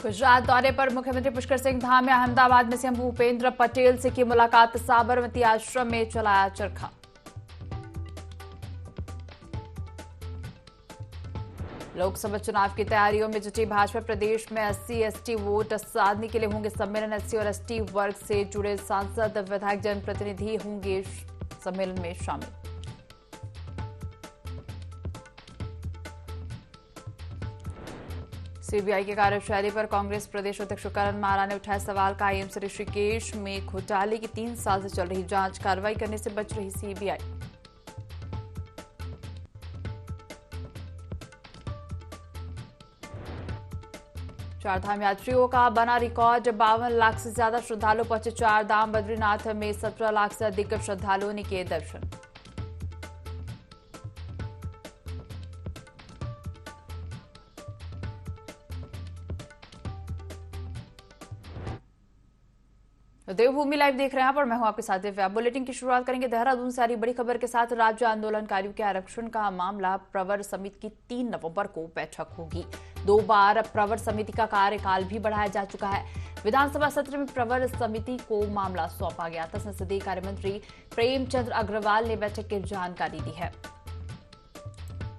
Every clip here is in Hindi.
गुजरात दौरे पर मुख्यमंत्री पुष्कर सिंह धाम में अहमदाबाद में सीएम भूपेंद्र पटेल से की मुलाकात। साबरमती आश्रम में चलाया चरखा। लोकसभा चुनाव की तैयारियों में जुटी भाजपा। प्रदेश में SC ST वोट साधने के लिए होंगे सम्मेलन। SC और ST वर्ग से जुड़े सांसद, विधायक, जनप्रतिनिधि होंगे सम्मेलन में शामिल। सीबीआई की कार्यशैली पर कांग्रेस प्रदेश अध्यक्ष करण मारा ने उठाया सवाल। IIMC ऋषिकेश में घोटाले की 3 साल से चल रही जांच, कार्रवाई करने से बच रही सीबीआई। चारधाम यात्रियों का बना रिकॉर्ड। 52 लाख से ज्यादा श्रद्धालु पहुंचे चार धाम। बद्रीनाथ में 17 लाख से अधिक श्रद्धालुओं ने किए दर्शन। देवभूमि लाइव देख रहे हैं पर मैं हूं आपके साथ दिव्या। बुलेटिन की शुरुआत करेंगे देहरादून से आ रही बड़ी खबर के साथ। राज्य आंदोलनकारियों के आरक्षण का मामला प्रवर समिति की 3 नवंबर को बैठक होगी। 2 बार प्रवर समिति का कार्यकाल भी बढ़ाया जा चुका है। विधानसभा सत्र में प्रवर समिति को मामला सौंपा गया था। संसदीय कार्यमंत्री प्रेमचंद अग्रवाल ने बैठक की जानकारी दी है।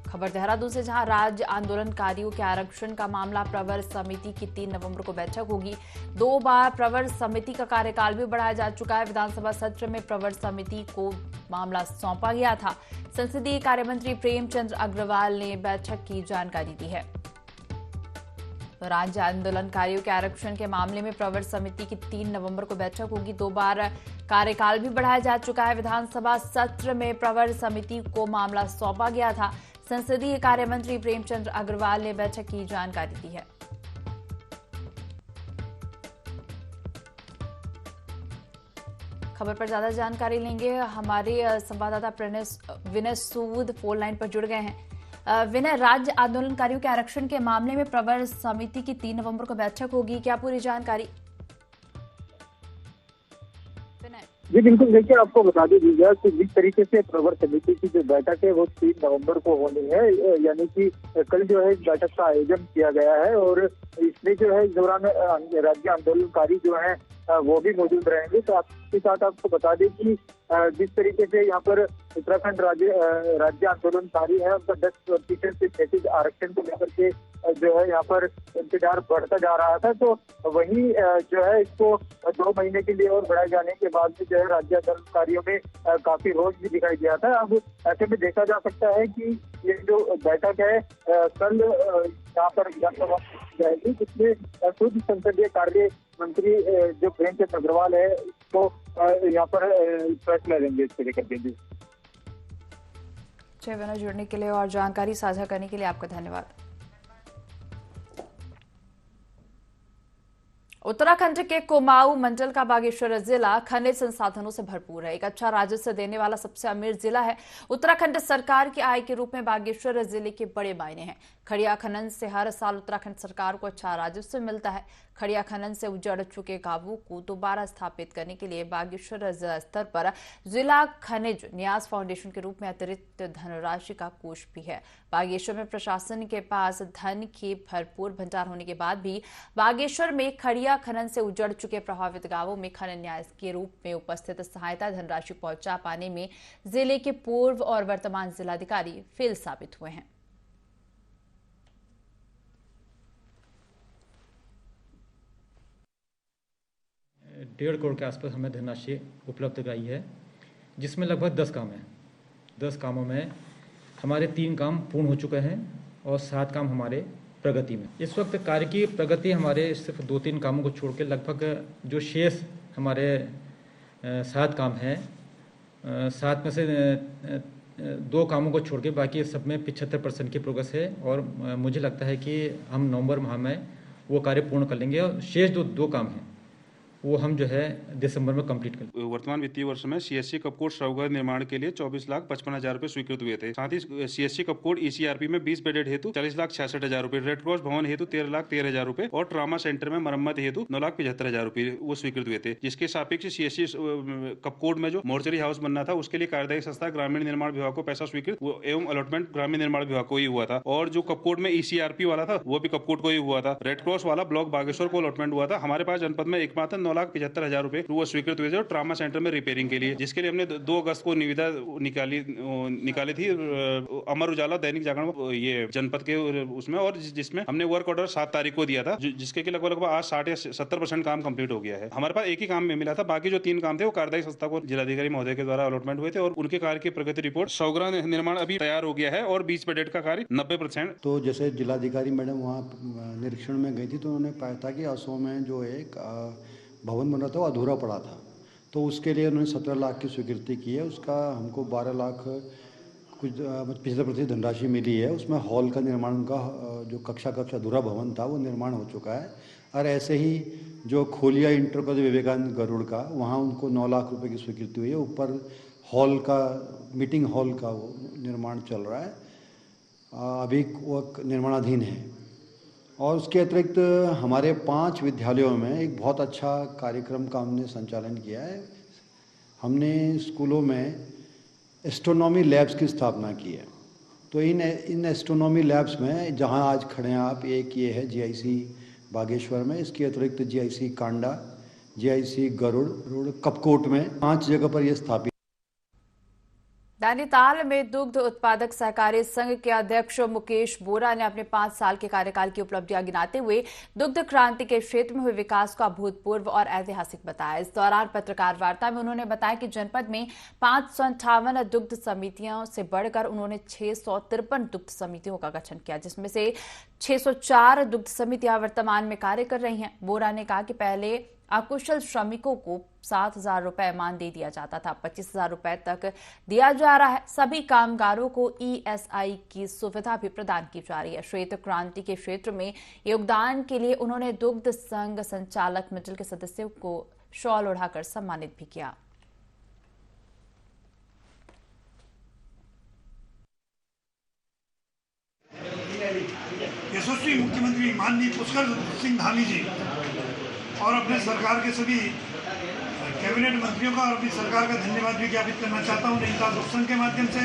खबर देहरादून से, जहां राज्य आंदोलनकारियों के आरक्षण का मामला प्रवर समिति की 3 नवंबर को बैठक होगी। 2 बार प्रवर समिति का कार्यकाल भी बढ़ाया जा चुका है। विधानसभा सत्र में प्रवर समिति को मामला सौंपा गया था। संसदीय कार्यमंत्री प्रेमचंद अग्रवाल ने बैठक की जानकारी दी है। तो राज्य आंदोलनकारियों के आरक्षण के मामले में प्रवर समिति की 3 नवंबर को बैठक होगी। 2 बार कार्यकाल भी बढ़ाया जा चुका है। विधानसभा सत्र में प्रवर समिति को मामला सौंपा गया था। संसदीय कार्यमंत्री प्रेमचंद अग्रवाल ने बैठक की जानकारी दी है। खबर पर ज्यादा जानकारी लेंगे, हमारे संवाददाता विनय सूद फोन लाइन पर जुड़ गए हैं। विनय, राज्य आंदोलनकारियों के आरक्षण के मामले में प्रवर समिति की 3 नवंबर को बैठक होगी, क्या पूरी जानकारी? जी बिल्कुल, देखिए आपको बता दीजिएगा कि जिस तरीके से प्रवर समिति की जो बैठक है वो 3 नवंबर को होनी है, यानी कि कल जो है इस बैठक का आयोजन किया गया है और इसमें जो है इस दौरान राज्य आंदोलनकारी जो है वो भी मौजूद रहेंगे। तो आपके साथ आपको बता दें कि जिस तरीके से यहाँ पर उत्तराखंड राज्य आंदोलनकारी है, उनका 10% से 33 आरक्षण को लेकर के जो है यहाँ पर इंतजार बढ़ता जा रहा था। तो वही जो है इसको 2 महीने के लिए और बढ़ाए जाने के बाद जो है राज्य आंदोलनकारियों में काफी रोष भी दिखाई दिया था। अब ऐसे में देखा जा सकता है कि ये जो बैठक है कल यहाँ पर विधानसभा जाएगी, जिसमें खुद संसदीय कार्य मंत्री जो प्रेमचंद अग्रवाल है उसको यहाँ पर फैसला लेंगे इसको लेकर के। जुड़ने के लिए और जानकारी साझा करने के लिए आपका धन्यवाद। उत्तराखंड के कुमाऊं मंडल का बागेश्वर जिला खनिज संसाधनों से भरपूर है। एक अच्छा राजस्व देने वाला सबसे अमीर जिला है। उत्तराखंड सरकार की आय के रूप में बागेश्वर जिले के बड़े मायने हैं। खड़िया खनन से हर साल उत्तराखंड सरकार को अच्छा राजस्व मिलता है। खड़िया खनन से उजड़ चुके गांवों को दोबारा स्थापित करने के लिए बागेश्वर जिला स्तर पर जिला खनिज न्यास फाउंडेशन के रूप में अतिरिक्त धनराशि का कोष भी है। बागेश्वर में प्रशासन के पास धन के भरपूर भंडार होने के बाद भी बागेश्वर में खड़िया खनन से उजड़ चुके प्रभावित गांवों में खनन न्यास के रूप में उपस्थित सहायता धनराशि पहुंचा पाने में जिले के पूर्व और वर्तमान जिलाधिकारी फेल साबित हुए हैं। 1.5 करोड़ के आसपास हमें धनराशि उपलब्ध कराई है, जिसमें लगभग 10 काम हैं। 10 कामों में हमारे 3 काम पूर्ण हो चुके हैं और 7 काम हमारे प्रगति में। इस वक्त कार्य की प्रगति हमारे सिर्फ 2-3 कामों को छोड़ के लगभग जो शेष हमारे 7 काम हैं, 7 में से 2 कामों को छोड़ के बाकी सब में 75% की प्रोग्रेस है और मुझे लगता है कि हम नवंबर माह में वो कार्य पूर्ण कर लेंगे और शेष जो 2 काम हैं वो हम जो है दिसंबर में कंप्लीट कर। वर्तमान वित्तीय वर्ष में सीएससी कपकोट शवगृह निर्माण के लिए 24,55,000 रुपए स्वीकृत हुए थे। साथ ही सीएससी कपकोट ईसीआरपी में 20 बेडेड हेतु 40,66,000 रुपए, रेड क्रॉस भवन हेतु 13,13,000 रुपए और ट्रामा सेंटर में मरम्मत हेतु 9,75,000 रुपए वो स्वीकृत हुए थे। जिसके सापेक्ष सीएससी कपकोट में जो मोर्चरी हाउस बनना था उसके लिए कार्यदायी संस्था ग्रामीण निर्माण विभाग को पैसा स्वीकृत एवं अलॉटमेंट ग्रामीण निर्माण विभाग को ही हुआ था। और जो कपकोट में ईसीआरपी वाला था वो भी कपकोट को ही हुआ था। रेड क्रॉस वाला ब्लॉक बागेश्वर को अलॉटमेंट हुआ था। हमारे पास जनपद में एकमात्र 9,75,000 रुपए वो स्वीकृत हुए थे और ट्रामा सेंटर में रिपेयरिंग के लिए, जिसके लिए हमने 2 अगस्त को निविदा निकाली थी अमर उजाला दैनिक जागरण ये जनपद के उसमें, और जिसमें हमने वर्क ऑर्डर 7 तारीख को दिया था, जिसके कि लगभग आज 60 या 70% काम कंप्लीट हो गया है। हमारे पास एक ही काम में मिला था, बाकी जो 3 काम थे वो कार्यदायी संस्था को जिलाधिकारी महोदय के द्वारा अलॉटमेंट हुए थे और उनके कार्य की प्रगति रिपोर्ट शवगृह निर्माण अभी तैयार हो गया है और 20 बेडेड का कार्य 90%। तो जैसे जिलाधिकारी मैडम वहाँ निरीक्षण में गई थी तो उन्होंने पाया था कि असो में जो एक भवन बन रहा था वो अधूरा पड़ा था, तो उसके लिए उन्होंने 17 लाख की स्वीकृति की है। उसका हमको 12 लाख कुछ 75% धनराशि मिली है। उसमें हॉल का निर्माण, उनका जो कक्षा अधूरा भवन था वो निर्माण हो चुका है। और ऐसे ही जो खोलिया इंटर कॉलेज विवेकानंद गरुड़ का, वहाँ उनको 9 लाख रुपए की स्वीकृति हुई है। ऊपर हॉल का, मीटिंग हॉल का वो निर्माण चल रहा है, अभी वो निर्माणाधीन है। और उसके अतिरिक्त हमारे 5 विद्यालयों में एक बहुत अच्छा कार्यक्रम का हमने संचालन किया है। हमने स्कूलों में एस्ट्रोनॉमी लैब्स की स्थापना की है। तो इन एस्ट्रोनॉमी लैब्स में जहां आज खड़े हैं आप, एक ये है जीआईसी बागेश्वर में, इसके अतिरिक्त जीआईसी कांडा, जीआईसी गरुड़, कपकोट में 5 जगह पर यह स्थापित। नैनीताल में दुग्ध उत्पादक सहकारी संघ के अध्यक्ष मुकेश बोरा ने अपने 5 साल के कार्यकाल की उपलब्धियां गिनाते हुए दुग्ध क्रांति के क्षेत्र में हुए विकास को अभूतपूर्व और ऐतिहासिक बताया। इस दौरान पत्रकार वार्ता में उन्होंने बताया कि जनपद में 558 दुग्ध समितियों से बढ़कर उन्होंने 653 दुग्ध समितियों का गठन किया, जिसमें से 604 दुग्ध समितियां वर्तमान में कार्य कर रही हैं। बोरा ने कहा कि पहले अकुशल श्रमिकों को 7,000 रुपए मान दिया जाता था, 25,000 रुपए तक दिया जा रहा है। सभी कामगारों को ईएसआई की सुविधा भी प्रदान की जा रही है। श्वेत क्रांति के क्षेत्र में योगदान के लिए उन्होंने दुग्ध संघ संचालक मंडल के सदस्यों को शॉल ओढ़ाकर सम्मानित भी किया। यशस्वी मुख्यमंत्री माननीय पुष्कर सिंह धामी जी और अपने सरकार के सभी कैबिनेट मंत्रियों का और अपनी सरकार का धन्यवाद भी ज्ञापित करना चाहता हूँ। नैनीताल दुग्ध संघ के माध्यम से,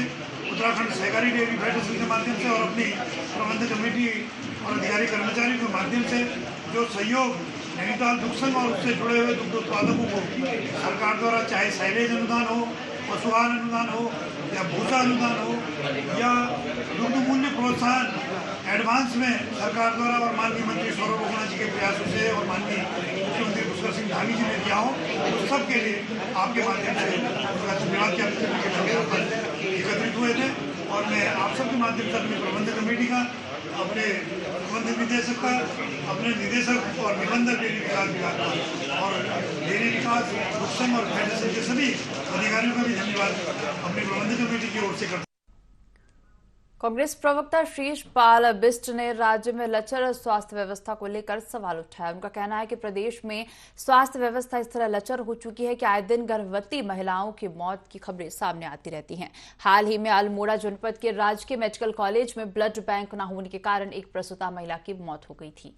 उत्तराखंड सहकारी डेयरी फेडरेशन के माध्यम से और अपनी प्रबंधक कमेटी और अधिकारी कर्मचारियों के माध्यम से जो सहयोग नैनीताल दुग्ध संघ और उससे जुड़े हुए दुग्ध उत्पादकों को सरकार द्वारा, चाहे साइलेज अनुदान हो, पशुआहार अनुदान हो या भूसा अनुदान हो या दुग्ध मूल्य प्रोत्साहन एडवांस में सरकार द्वारा और माननीय मंत्री सौरभ ओगना जी के प्रयासों से और माननीय मुख्यमंत्री पुष्कर सिंह धामी जी ने दिया हो, तो सबके लिए आपके माध्यम से उनका धन्यवाद ज्ञापित करने के लिए यहाँ पर एकत्रित हुए थे। और मैं आप सबके माध्यम से अपनी प्रबंधक कमेटी का, अपने प्रबंधक निदेशक का, अपने निदेशक और निबंधक डेयरी विकास विभाग का और डेयरी विकास दुग्ध संघ और फेडरेशन के सभी अधिकारियों का भी धन्यवाद अपनी प्रबंधक कमेटी की ओर से करता हूं। कांग्रेस प्रवक्ता शीश पाल बिष्ट ने राज्य में लचर स्वास्थ्य व्यवस्था को लेकर सवाल उठाया। उनका कहना है कि प्रदेश में स्वास्थ्य व्यवस्था इस तरह लचर हो चुकी है कि आए दिन गर्भवती महिलाओं की मौत की खबरें सामने आती रहती हैं। हाल ही में अल्मोड़ा जनपद के राजकीय मेडिकल कॉलेज में ब्लड बैंक न होने के कारण एक प्रसूता महिला की मौत हो गई थी।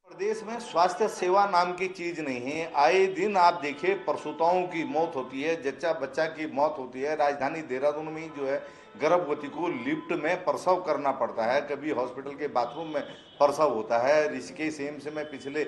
प्रदेश में स्वास्थ्य सेवा नाम की चीज नहीं है। आए दिन आप देखिए प्रसूताओं की मौत होती है, जच्चा बच्चा की मौत होती है। राजधानी देहरादून में जो है गर्भवती को लिफ्ट में प्रसव करना पड़ता है, कभी हॉस्पिटल के बाथरूम में प्रसव होता है। ऋषिकेश एम्स में पिछले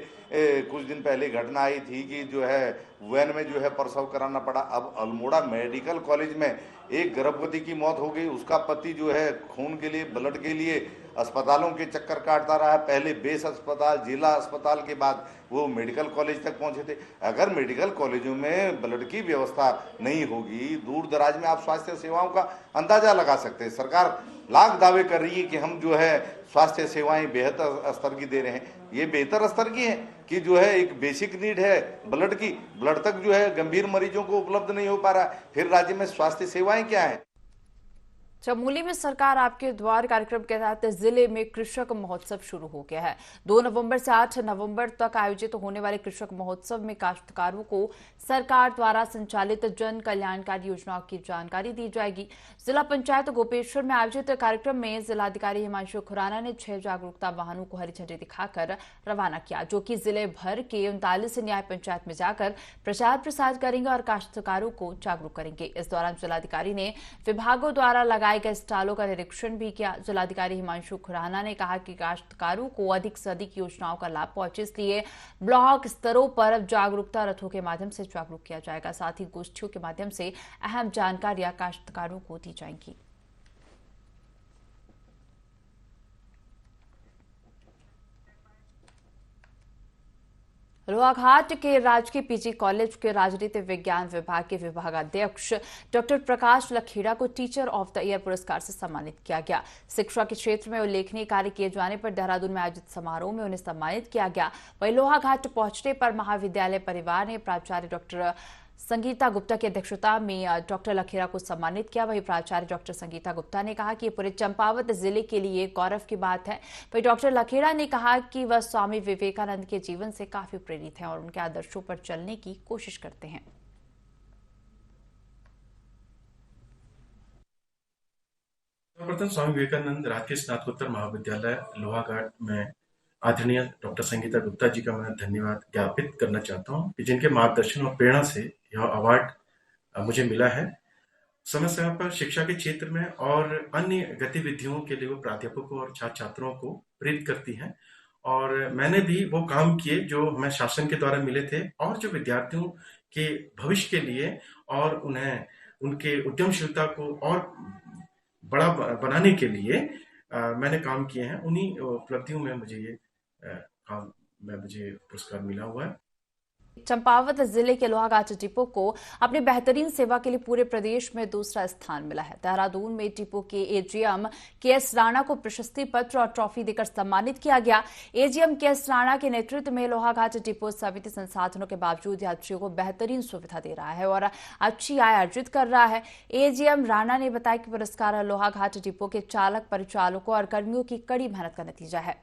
कुछ दिन पहले घटना आई थी कि जो है वैन में जो है प्रसव कराना पड़ा। अब अल्मोड़ा मेडिकल कॉलेज में एक गर्भवती की मौत हो गई। उसका पति जो है खून के लिए, ब्लड के लिए अस्पतालों के चक्कर काटता रहा। पहले बेस अस्पताल, जिला अस्पताल के बाद वो मेडिकल कॉलेज तक पहुंचे थे। अगर मेडिकल कॉलेजों में ब्लड की व्यवस्था नहीं होगी, दूर दराज में आप स्वास्थ्य सेवाओं का अंदाजा लगा सकते हैं। सरकार लाख दावे कर रही है कि हम जो है स्वास्थ्य सेवाएं बेहतर स्तर की दे रहे हैं। ये बेहतर स्तर की है कि जो है एक बेसिक नीड है ब्लड की, ब्लड तक जो है गंभीर मरीजों को उपलब्ध नहीं हो पा रहा है, फिर राज्य में स्वास्थ्य सेवाएं क्या है। चमोली में सरकार आपके द्वार कार्यक्रम के तहत जिले में कृषक महोत्सव शुरू हो गया है। 2 नवंबर से 8 नवंबर तक आयोजित होने वाले कृषक महोत्सव में काश्तकारों को सरकार द्वारा संचालित जन कल्याणकारी योजनाओं की जानकारी दी जाएगी। जिला पंचायत गोपेश्वर में आयोजित कार्यक्रम में जिलाधिकारी हिमांशु खुराना ने 6 जागरूकता वाहनों को हरी झंडी दिखाकर रवाना किया, जो कि जिले भर के 39 न्याय पंचायत में जाकर प्रचार प्रसार करेंगे और काश्तकारों को जागरूक करेंगे। इस दौरान जिलाधिकारी ने विभागों द्वारा लगाए गए स्टॉलों का निरीक्षण भी किया। जिलाधिकारी हिमांशु खुराना ने कहा कि काश्तकारों को अधिक से अधिक योजनाओं का लाभ पहुंचे, इसलिए ब्लॉक स्तरों पर जागरूकता रथों के माध्यम से जागरूक किया जाएगा। साथ ही गोष्ठियों के माध्यम से अहम जानकारियां काश्तकारों को दी जाएंगी। लोहाघाट के राजकीय पीजी कॉलेज के राजनीति विज्ञान विभाग के विभागाध्यक्ष डॉक्टर प्रकाश लखेड़ा को टीचर ऑफ द ईयर पुरस्कार से सम्मानित किया गया। शिक्षा के क्षेत्र में उल्लेखनीय कार्य किए जाने पर देहरादून में आयोजित समारोह में उन्हें सम्मानित किया गया। वहीं लोहाघाट पहुंचने पर महाविद्यालय परिवार ने प्राचार्य डॉक्टर संगीता गुप्ता की अध्यक्षता में डॉक्टर लखेड़ा को सम्मानित किया। वहीं प्राचार्य डॉक्टर संगीता गुप्ता ने कहा कि ये पूरे चंपावत जिले के लिए गौरव की बात है। वहीं डॉक्टर लखेड़ा ने कहा कि वह स्वामी विवेकानंद के जीवन से काफी प्रेरित हैं और उनके आदर्शों पर चलने की कोशिश करते हैं। सर्वप्रथम स्वामी विवेकानंद राजकीय स्नातकोत्तर महाविद्यालय लोहाघाट में आदरणीय डॉक्टर संगीता गुप्ता जी का मैं धन्यवाद ज्ञापित करना चाहता हूं कि जिनके मार्गदर्शन और प्रेरणा से यह अवार्ड मुझे मिला है। समय समय पर शिक्षा के क्षेत्र में और अन्य गतिविधियों के लिए वो प्राध्यापकों और छात्र छात्रों को प्रेरित करती हैं और मैंने भी वो काम किए जो हमें शासन के द्वारा मिले थे और जो विद्यार्थियों के भविष्य के लिए और उन्हें उनके उद्यमशीलता को और बड़ा बनाने के लिए मैंने काम किए हैं। उन्हीं उपलब्धियों में मुझे ये काम में मुझे पुरस्कार मिला हुआ है। चंपावत जिले के लोहाघाट डिपो को अपनी बेहतरीन सेवा के लिए पूरे प्रदेश में दूसरा स्थान मिला है। देहरादून में डिपो के एजीएम के.एस. राणा को प्रशस्ति पत्र और ट्रॉफी देकर सम्मानित किया गया। AGM KS. राणा के नेतृत्व में लोहाघाट डिपो समिति संसाधनों के बावजूद यात्रियों को बेहतरीन सुविधा दे रहा है और अच्छी आय अर्जित कर रहा है। एजीएम राणा ने बताया कि पुरस्कार लोहाघाट डिपो के चालक, परिचालकों और कर्मियों की कड़ी मेहनत का नतीजा है।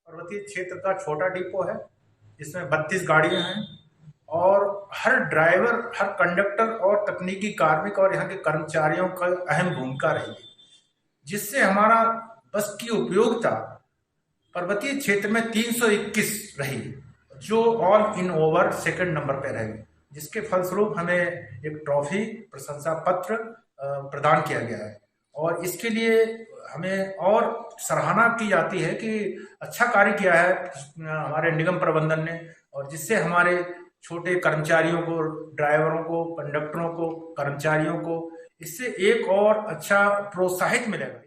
पर्वतीय क्षेत्र का छोटा डिपो है, जिसमें 32 गाड़ियां हैं और हर ड्राइवर, हर कंडक्टर और तकनीकी कार्मिक और यहाँ के कर्मचारियों का अहम भूमिका रही है, जिससे हमारा बस की उपयोगिता पर्वतीय क्षेत्र में 321 रही, जो all in over second number पे रहेगी, जिसके फलस्वरूप हमें एक ट्रॉफी, प्रशंसा पत्र प्रदान किया गया है और इसके लिए हमें और सराहना की जाती है कि अच्छा कार्य किया है हमारे निगम प्रबंधन ने और जिससे हमारे छोटे कर्मचारियों को, ड्राइवरों को, कंडक्टरों को, कर्मचारियों को इससे एक और अच्छा प्रोत्साहित मिलेगा।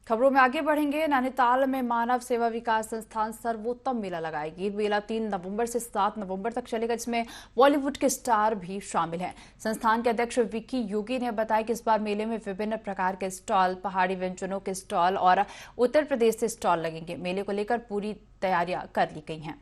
खबरों में आगे बढ़ेंगे। नैनीताल में मानव सेवा विकास संस्थान सर्वोत्तम मेला लगाएगी। मेला 3 नवंबर से 7 नवंबर तक चलेगा, जिसमें बॉलीवुड के स्टार भी शामिल हैं। संस्थान के अध्यक्ष विक्की योगी ने बताया कि इस बार मेले में विभिन्न प्रकार के स्टॉल, पहाड़ी व्यंजनों के स्टॉल और उत्तर प्रदेश से स्टॉल लगेंगे। मेले को लेकर पूरी तैयारियां कर ली गई हैं।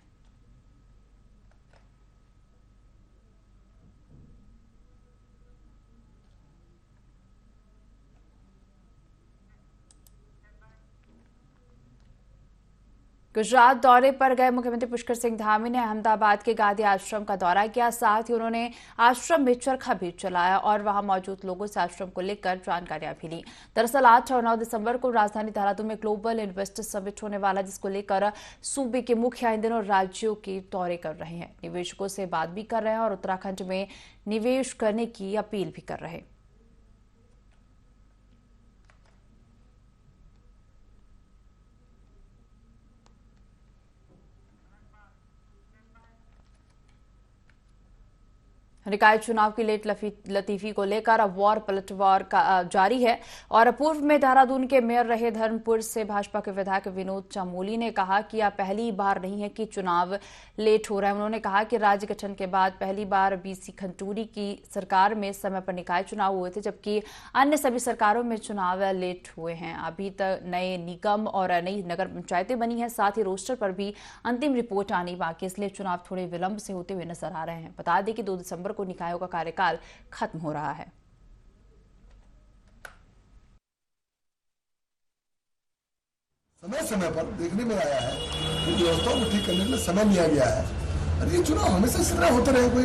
गुजरात दौरे पर गए मुख्यमंत्री पुष्कर सिंह धामी ने अहमदाबाद के गांधी आश्रम का दौरा किया। साथ ही उन्होंने आश्रम में चरखा भी चलाया और वहां मौजूद लोगों से आश्रम को लेकर जानकारियां भी ली। दरअसल 8 और 9 दिसंबर को राजधानी देहरादून में ग्लोबल इन्वेस्टर समिट होने वाला, जिसको लेकर सूबे के मुखिया इन दिनों राज्यों के दौरे कर रहे हैं, निवेशकों से बात भी कर रहे हैं और उत्तराखंड में निवेश करने की अपील भी कर रहे हैं। निकाय चुनाव की लेट लतीफी को लेकर अब पलटवार जारी है और पूर्व में देहरादून के मेयर रहे धर्मपुर से भाजपा के विधायक विनोद चामोली ने कहा कि यह पहली बार नहीं है कि चुनाव लेट हो रहा है। उन्होंने कहा कि राज्य गठन के बाद पहली बार बीसी खंडूरी की सरकार में समय पर निकाय चुनाव हुए थे, जबकि अन्य सभी सरकारों में चुनाव लेट हुए हैं। अभी तक नए निगम और नई नगर पंचायतें बनी हैं, साथ ही रोस्टर पर भी अंतिम रिपोर्ट आनी बाकी, इसलिए चुनाव थोड़े विलंब से होते हुए नजर आ रहे हैं। बता दें कि 2 दिसंबर को निकायों का कार्यकाल खत्म हो रहा है। समय समय पर देखने में आया है कि व्यवस्थाओं को ठीक करने के लिए समय लिया गया है। और ये चुनाव हमेशा इस तरह होते रहे, कोई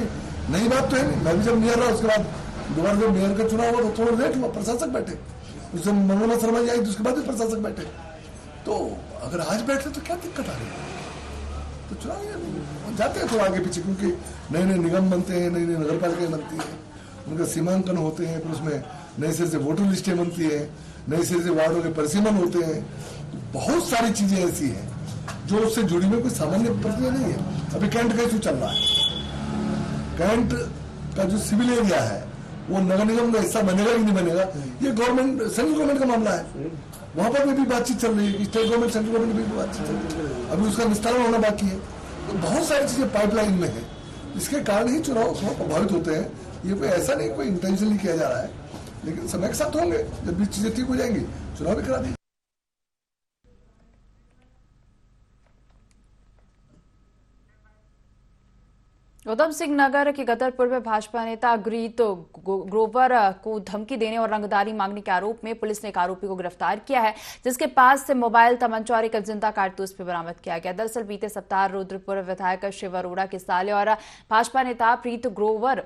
नई बात तो है नहीं। मैं भी जब मेयर रहा उसके बाद दोबारा जब मेयर का चुनाव हुआ तो थोड़ा लेट हुआ, प्रशासक बैठे, उस दिन मंगोला शर्मा जी आई तो उसके बाद भी प्रशासक बैठे। तो अगर आज बैठे तो क्या दिक्कत आ रही है? तो चुनाव जाते हैं थोड़ा आगे पीछे, क्योंकि नए नए निगम बनते हैं, नई नई नगर पालिकाएं बनती हैं, उनका सीमांकन होते हैं, फिर उसमें नए सिरे से वोटर लिस्टें बनती है, नए सिरे से वार्डों के परिसीमन होते हैं। तो बहुत सारी चीजें ऐसी हैं जो उससे जुड़ी हुई कोई सामान्य प्रक्रिया नहीं है। अभी कैंट का इशू चल रहा है, कैंट का जो सिविल एरिया है वो नगर निगम का हिस्सा बनेगा कि नहीं बनेगा, ये गवर्नमेंट सेंट्रल गवर्नमेंट का मामला है। वहां पर भी बातचीत चल रही है, स्टेट गवर्नमेंट सेंट्रल गवर्नमेंट में भी बातचीत चल रही है, अभी उसका विस्तार होना बाकी है। तो बहुत सारी चीजें पाइपलाइन में है, इसके कारण ही चुनाव थोड़ा प्रभावित होते हैं। ये कोई ऐसा नहीं कोई इंटेंशनली किया जा रहा है, लेकिन समय के साथ होंगे, जब भी चीजें ठीक हो जाएंगी चुनाव भी करा देंगे। उधम सिंह नगर के गदरपुर में भाजपा नेता अग्रीत ग्रोवर को धमकी देने और रंगदारी मांगने के आरोप में पुलिस ने एक आरोपी को गिरफ्तार किया है, जिसके पास से मोबाइल, तमंचा और एक जिंदा कारतूस भी बरामद किया गया। दरअसल बीते सप्ताह रुद्रपुर विधायक शिव अरोड़ा के साले और भाजपा नेता प्रीत ग्रोवर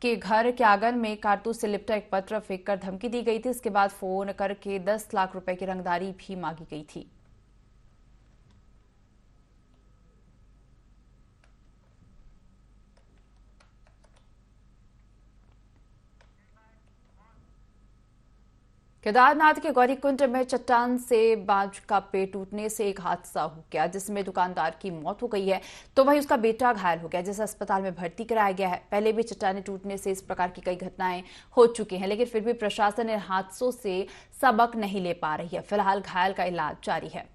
के घर के आंगन में कारतूस से लिपटा एक पत्र फेंककर धमकी दी गई थी। इसके बाद फोन करके 10 लाख रुपए की रंगदारी भी मांगी गई थी। केदारनाथ के गौरीकुंड में चट्टान से बांझ का पेड़ टूटने से एक हादसा हो गया, जिसमें दुकानदार की मौत हो गई है तो वहीं उसका बेटा घायल हो गया, जिसे अस्पताल में भर्ती कराया गया है। पहले भी चट्टाने टूटने से इस प्रकार की कई घटनाएं हो चुकी हैं, लेकिन फिर भी प्रशासन इन हादसों से सबक नहीं ले पा रही है। फिलहाल घायल का इलाज जारी है।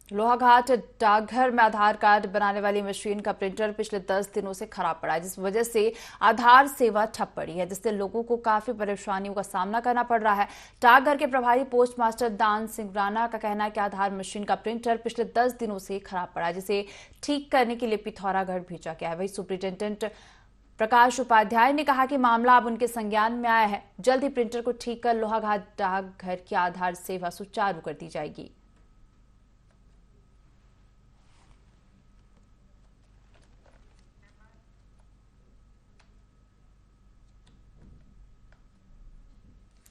लोहाघाट डाकघर में आधार कार्ड बनाने वाली मशीन का प्रिंटर पिछले 10 दिनों से खराब पड़ा है, जिस वजह से आधार सेवा ठप पड़ी है, जिससे लोगों को काफी परेशानियों का सामना करना पड़ रहा है। डाकघर के प्रभारी पोस्ट मास्टर दान सिंह राणा का कहना है कि आधार मशीन का प्रिंटर पिछले 10 दिनों से खराब पड़ा है, जिसे ठीक करने के लिए पिथौरागढ़ भेजा गया है। वही सुपरिंटेंडेंट प्रकाश उपाध्याय ने कहा कि मामला अब उनके संज्ञान में आया है, जल्द ही प्रिंटर को ठीक कर लोहाघाट डाकघर की आधार सेवा सुचारू कर दी जाएगी।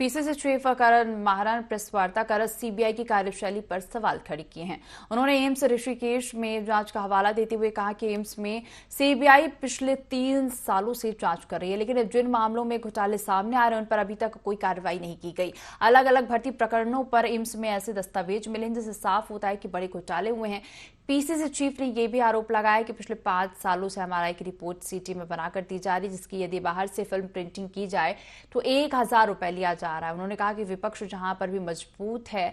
पीसीसी चीफ करण महाराण प्रेस वार्ता कर सीबीआई की कार्यशैली पर सवाल खड़े किए हैं। उन्होंने एम्स ऋषिकेश में जांच का हवाला देते हुए कहा कि एम्स में सीबीआई पिछले 3 सालों से जांच कर रही है, लेकिन जिन मामलों में घोटाले सामने आ रहे हैं उन पर अभी तक कोई कार्रवाई नहीं की गई। अलग अलग भर्ती प्रकरणों पर एम्स में ऐसे दस्तावेज मिले हैं जिससे साफ होता है कि बड़े घोटाले हुए हैं। पीसीसी चीफ ने यह भी आरोप लगाया कि पिछले 5 सालों से एमआरआई की रिपोर्ट सीटी में बनाकर दी जा रही, जिसकी यदि बाहर से फिल्म प्रिंटिंग की जाए तो 1000 रुपए लिया जा रहा है। उन्होंने कहा कि विपक्ष जहां पर भी मजबूत है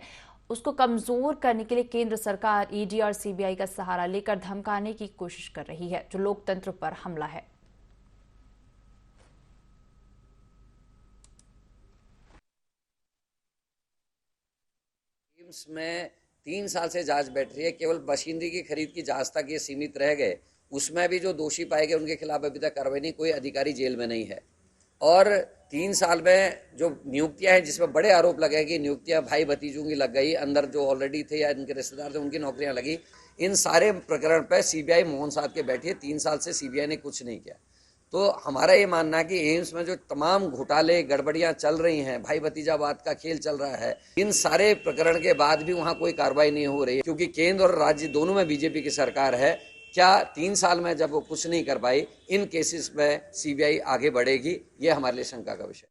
उसको कमजोर करने के लिए केंद्र सरकार ईडी और सीबीआई का सहारा लेकर धमकाने की कोशिश कर रही है, जो लोकतंत्र पर हमला है। एम्स में 3 साल से जांच बैठ रही है, केवल मशीनरी की खरीद की जांच तक ये सीमित रह गए। उसमें भी जो दोषी पाए गए उनके खिलाफ अभी तक कार्रवाई नहीं, कोई अधिकारी जेल में नहीं है। और 3 साल में जो नियुक्तियां हैं जिसमें बड़े आरोप लगे कि नियुक्तियां भाई भतीजों की लग गई, अंदर जो ऑलरेडी थे या इनके रिश्तेदार थे उनकी नौकरियां लगी, इन सारे प्रकरण पर सीबीआई मौन साध के बैठी है। 3 साल से सीबीआई ने कुछ नहीं किया। तो हमारा ये मानना है कि एम्स में जो तमाम घोटाले गड़बड़ियां चल रही हैं, भाई भतीजावाद का खेल चल रहा है, इन सारे प्रकरण के बाद भी वहां कोई कार्रवाई नहीं हो रही है, क्योंकि केंद्र और राज्य दोनों में बीजेपी की सरकार है। क्या 3 साल में जब वो कुछ नहीं कर पाई, इन केसेस में सीबीआई आगे बढ़ेगी? ये हमारे लिए शंका का विषय।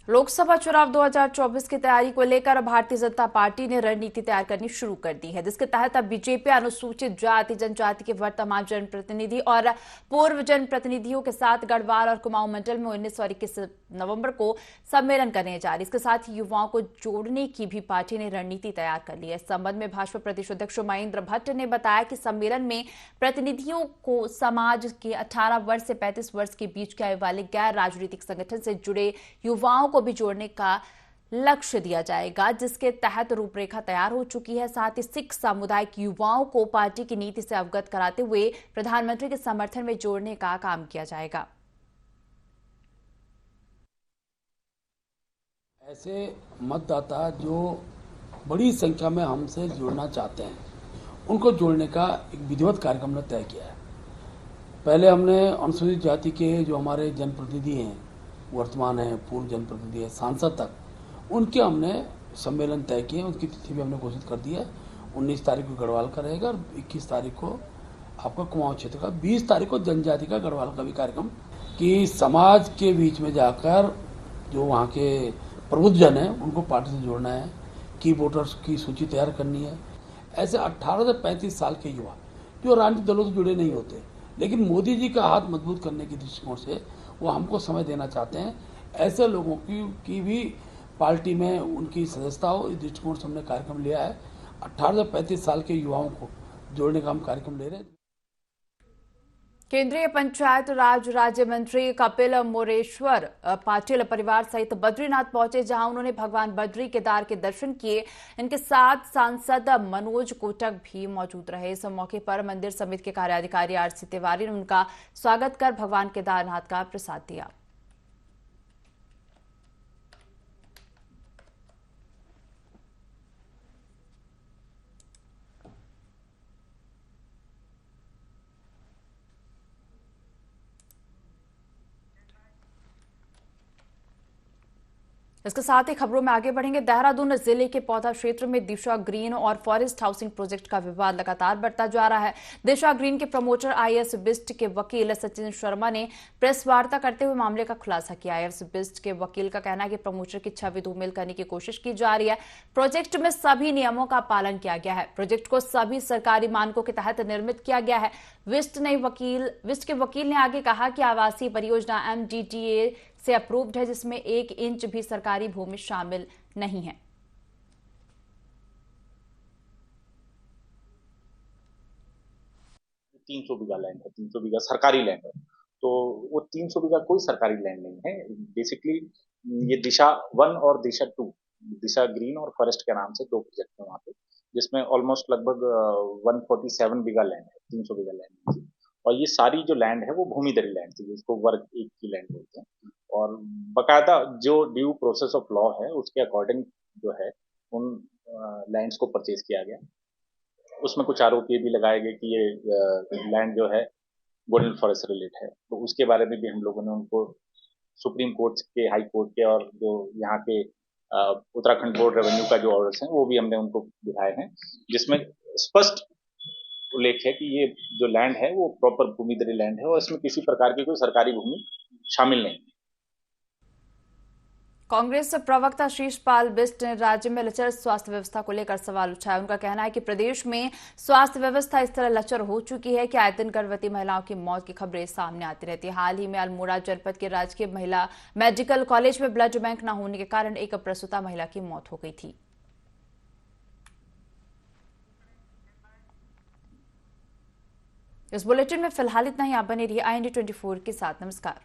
लोकसभा चुनाव 2024 की तैयारी को लेकर भारतीय जनता पार्टी ने रणनीति तैयार करनी शुरू कर दी है, जिसके तहत अब बीजेपी अनुसूचित जाति जनजाति के वर्तमान जनप्रतिनिधि और पूर्व जनप्रतिनिधियों के साथ गढ़वाल और कुमाऊं मंडल में 19 और 21 नवंबर को सम्मेलन करने जा रही। इसके साथ ही युवाओं को जोड़ने की भी पार्टी ने रणनीति तैयार कर ली है। इस संबंध में भाजपा प्रदेश अध्यक्ष महेंद्र भट्ट ने बताया कि सम्मेलन में प्रतिनिधियों को समाज के 18 वर्ष से 35 वर्ष के बीच की आयु वाले गैर राजनीतिक संगठन से जुड़े युवाओं को भी जोड़ने का लक्ष्य दिया जाएगा, जिसके तहत रूपरेखा तैयार हो चुकी है। साथ ही सिख समुदाय के युवाओं को पार्टी की नीति से अवगत कराते हुए प्रधानमंत्री के समर्थन में जोड़ने का काम किया जाएगा। ऐसे मतदाता जो बड़ी संख्या में हमसे जुड़ना चाहते हैं, उनको जोड़ने का एक विधिवत कार्यक्रम ने तय किया है। पहले हमने अनुसूचित जाति के जो हमारे जनप्रतिनिधि हैं, वर्तमान है, पूर्व जनप्रतिनिधि है, सांसद तक, उनके हमने सम्मेलन तय किए। उसकी तिथि भी हमने घोषित कर दी है। 19 तारीख को गढ़वाल का रहेगा और 21 तारीख को आपका कुमाऊं क्षेत्र का, 20 तारीख को जनजाति का गढ़वाल का भी कार्यक्रम, कि समाज के बीच में जाकर जो वहाँ के प्रबुद्धजन हैं उनको पार्टी से जोड़ना है, की वोटर्स की सूची तैयार करनी है। ऐसे 18 से 35 साल के युवा जो राजनीतिक दलों से जुड़े नहीं होते, लेकिन मोदी जी का हाथ मजबूत करने की दृष्टिकोण से वो हमको समय देना चाहते हैं, ऐसे लोगों की भी पार्टी में उनकी सदस्यता हो, इस दृष्टिकोण से हमने कार्यक्रम लिया है। 18 से 35 साल के युवाओं को जोड़ने का हम कार्यक्रम ले रहे हैं। केंद्रीय पंचायत राज राज्य मंत्री कपिल मोरेश्वर पाटिल परिवार सहित बद्रीनाथ पहुंचे, जहां उन्होंने भगवान बद्री केदार के दर्शन किए। इनके साथ सांसद मनोज कोटक भी मौजूद रहे। इस मौके पर मंदिर समिति के कार्याधिकारी आरसी तिवारी ने उनका स्वागत कर भगवान केदारनाथ का प्रसाद दिया। इसके साथ ही खबरों में आगे बढ़ेंगे। देहरादून जिले के पौधा क्षेत्र में दिशा ग्रीन और फॉरेस्ट हाउसिंग प्रोजेक्ट का विवाद लगातार बढ़ता जा रहा है। दिशा ग्रीन के प्रमोटर आईएस बिस्ट के वकील सचिन शर्मा ने प्रेस वार्ता करते हुए मामले का खुलासा किया। आईएस बिस्ट के वकील का कहना है कि प्रमोटर की छवि धूमिल करने की कोशिश की जा रही है। प्रोजेक्ट में सभी नियमों का पालन किया गया है। प्रोजेक्ट को सभी सरकारी मानकों के तहत निर्मित किया गया है। बिस्ट के वकील ने आगे कहा कि आवासीय परियोजना MDDA से अप्रूव्ड है, जिसमें 1 इंच भी सरकारी भूमि शामिल नहीं है। तीन 300 बीघा लैंड है, 300 बीघा सरकारी लैंड है। तो वो 300 बीघा कोई सरकारी लैंड नहीं है। बेसिकली ये दिशा 1 और दिशा 2, दिशा ग्रीन और फॉरेस्ट के नाम से 2 प्रोजेक्ट है वहाँ पे, जिसमें ऑलमोस्ट लगभग 147 बीघा लैंड है, 300 बीघा लैंड थी। और ये सारी जो लैंड है वो भूमिधरी लैंड थी, जिसको वर्ग 1 की लैंड बोलते हैं। और बकायदा जो ड्यू प्रोसेस ऑफ लॉ है उसके अकॉर्डिंग जो है उन लैंड्स को परचेज किया गया। उसमें कुछ आरोप ये भी लगाए गए कि ये लैंड जो है गोल्डन फॉरेस्ट रिलेट है। तो उसके बारे में भी हम लोगों ने उनको सुप्रीम कोर्ट के, हाई कोर्ट के और जो यहाँ के उत्तराखंड बोर्ड रेवेन्यू का जो ऑर्डर्स हैं वो भी हमने उनको दिखाए हैं, जिसमें स्पष्ट उल्लेख है कि ये जो लैंड है वो प्रॉपर भूमिधरी लैंड है और इसमें किसी प्रकार की कोई सरकारी भूमि शामिल नहीं। कांग्रेस प्रवक्ता शीशपाल बिष्ट ने राज्य में लचर स्वास्थ्य व्यवस्था को लेकर सवाल उठाया। उनका कहना है कि प्रदेश में स्वास्थ्य व्यवस्था इस तरह लचर हो चुकी है कि आए दिन गर्भवती महिलाओं की मौत की खबरें सामने आती रहती है। हाल ही में अल्मोड़ा जनपद के राजकीय महिला मेडिकल कॉलेज में ब्लड बैंक न होने के कारण एक प्रसूता महिला की मौत हो गई थी। इस बुलेटिन में फिलहाल इतना ही। आप बने रहिए IND 24 के साथ। नमस्कार।